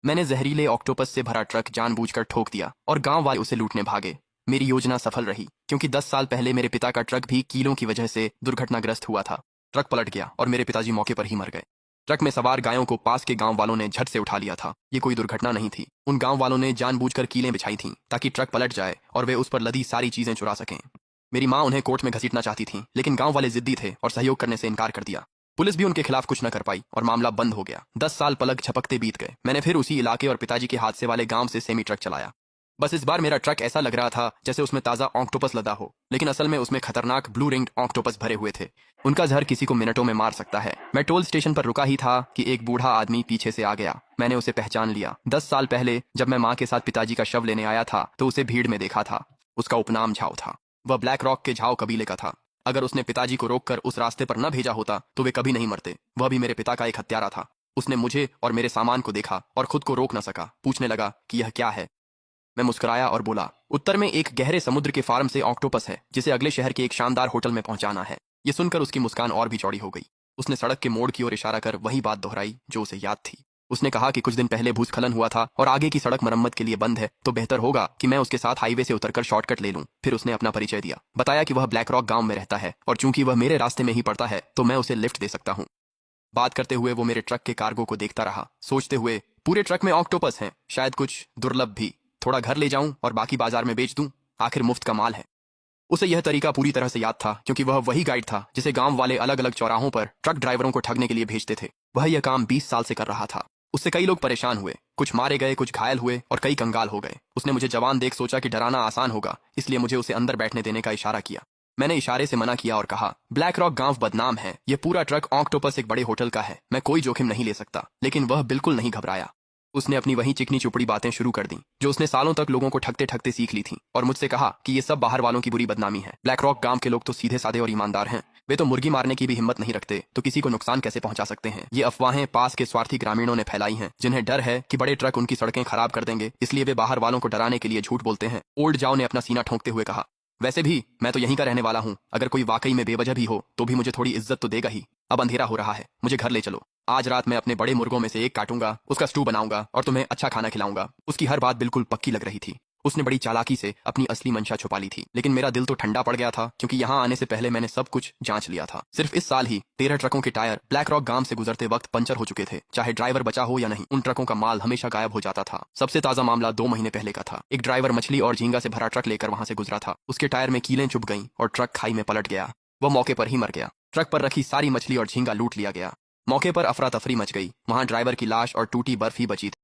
मैंने जहरीले ऑक्टोपस से भरा ट्रक जानबूझकर ठोक दिया और गांव वाले उसे लूटने भागे। मेरी योजना सफल रही क्योंकि 10 साल पहले मेरे पिता का ट्रक भी कीलों की वजह से दुर्घटनाग्रस्त हुआ था। ट्रक पलट गया और मेरे पिताजी मौके पर ही मर गए। ट्रक में सवार गायों को पास के गांव वालों ने झट से उठा लिया था। ये कोई दुर्घटना नहीं थी। उन गांव वालों ने जानबूझकर कीलें बिछाई थीं ताकि ट्रक पलट जाए और वे उस पर लदी सारी चीजें चुरा सकें। मेरी माँ उन्हें कोर्ट में घसीटना चाहती थी, लेकिन गांव वाले जिद्दी थे और सहयोग करने से इनकार कर दिया। पुलिस भी उनके खिलाफ कुछ न कर पाई और मामला बंद हो गया। 10 साल पलक झपकते बीत गए। मैंने फिर उसी इलाके और पिताजी के हादसे वाले गांव से सेमी ट्रक चलाया। बस इस बार मेरा ट्रक ऐसा लग रहा था जैसे उसमें ताजा ऑक्टोपस लदा हो, लेकिन असल में उसमें खतरनाक ब्लू रिंग्ड ऑक्टोपस भरे हुए थे। उनका जहर किसी को मिनटों में मार सकता है। मैं टोल स्टेशन पर रुका ही था कि एक बूढ़ा आदमी पीछे से आ गया। मैंने उसे पहचान लिया। 10 साल पहले जब मैं माँ के साथ पिताजी का शव लेने आया था तो उसे भीड़ में देखा था। उसका उपनाम झाओ था। वह ब्लैक रॉक के झाओ कबीले का था। अगर उसने पिताजी को रोककर उस रास्ते पर न भेजा होता तो वे कभी नहीं मरते। वह भी मेरे पिता का एक हत्यारा था। उसने मुझे और मेरे सामान को देखा और खुद को रोक न सका। पूछने लगा कि यह क्या है। मैं मुस्कुराया और बोला, उत्तर में एक गहरे समुद्र के फार्म से ऑक्टोपस है जिसे अगले शहर के एक शानदार होटल में पहुंचाना है। ये सुनकर उसकी मुस्कान और भी चौड़ी हो गई। उसने सड़क के मोड़ की ओर इशारा कर वही बात दोहराई जो उसे याद थी। उसने कहा कि कुछ दिन पहले भूस्खलन हुआ था और आगे की सड़क मरम्मत के लिए बंद है, तो बेहतर होगा कि मैं उसके साथ हाईवे से उतरकर शॉर्टकट ले लूं। फिर उसने अपना परिचय दिया। बताया कि वह ब्लैक रॉक गांव में रहता है और चूंकि वह मेरे रास्ते में ही पड़ता है तो मैं उसे लिफ्ट दे सकता हूं। बात करते हुए वो मेरे ट्रक के कार्गो को देखता रहा, सोचते हुए, पूरे ट्रक में ऑक्टोपस हैं, शायद कुछ दुर्लभ भी। थोड़ा घर ले जाऊं और बाकी बाजार में बेच दूं, आखिर मुफ्त का माल है। उसे यह तरीका पूरी तरह से याद था क्योंकि वह वही गाइड था जिसे गांव वाले अलग अलग चौराहों पर ट्रक ड्राइवरों को ठगने के लिए भेजते थे। वह यह काम 20 साल से कर रहा था। उससे कई लोग परेशान हुए, कुछ मारे गए, कुछ घायल हुए और कई कंगाल हो गए। उसने मुझे जवान देख सोचा कि डराना आसान होगा, इसलिए मुझे उसे अंदर बैठने देने का इशारा किया। मैंने इशारे से मना किया और कहा, ब्लैक रॉक गांव बदनाम है। यह पूरा ट्रक ऑक्टोपस एक बड़े होटल का है। मैं कोई जोखिम नहीं ले सकता। लेकिन वह बिल्कुल नहीं घबराया। उसने अपनी वही चिकनी चुपड़ी बातें शुरू कर दी जो उसने सालों तक लोगों को ठगते ठगते सीख ली थी और मुझसे कहा कि ये सब बाहर वालों की बुरी बदनामी है। ब्लैक रॉक गांव के लोग तो सीधे साधे और ईमानदार हैं। वे तो मुर्गी मारने की भी हिम्मत नहीं रखते, तो किसी को नुकसान कैसे पहुंचा सकते हैं। ये अफवाहें पास के स्वार्थी ग्रामीणों ने फैलाई हैं जिन्हें डर है कि बड़े ट्रक उनकी सड़कें खराब कर देंगे, इसलिए वे बाहर वालों को डराने के लिए झूठ बोलते हैं। ओल्ड जाओ ने अपना सीना ठोंकते हुए कहा, वैसे भी मैं तो यहीं का रहने वाला हूँ। अगर कोई वाकई में बेवजह भी हो तो भी मुझे थोड़ी इज्जत तो देगा ही। अब अंधेरा हो रहा है, मुझे घर ले चलो। आज रात मैं अपने बड़े मुर्गों में से एक काटूंगा, उसका स्टू बनाऊंगा और तुम्हें अच्छा खाना खिलाऊंगा। उसकी हर बात बिल्कुल पक्की लग रही थी। उसने बड़ी चालाकी से अपनी असली मंशा छुपा ली थी, लेकिन मेरा दिल तो ठंडा पड़ गया था क्योंकि यहाँ आने से पहले मैंने सब कुछ जांच लिया था। सिर्फ इस साल ही 13 ट्रकों के टायर ब्लैक रॉक गांव से गुजरते वक्त पंचर हो चुके थे। चाहे ड्राइवर बचा हो या नहीं, उन ट्रकों का माल हमेशा गायब हो जाता था। सबसे ताजा मामला 2 महीने पहले का था। एक ड्राइवर मछली और झींगा से भरा ट्रक लेकर वहां से गुजरा था। उसके टायर में कीलें चुभ गईं और ट्रक खाई में पलट गया। वह मौके पर ही मर गया। ट्रक पर रखी सारी मछली और झींगा लूट लिया गया। मौके पर अफरा तफरी मच गई। वहां ड्राइवर की लाश और टूटी बर्फ ही बची थी।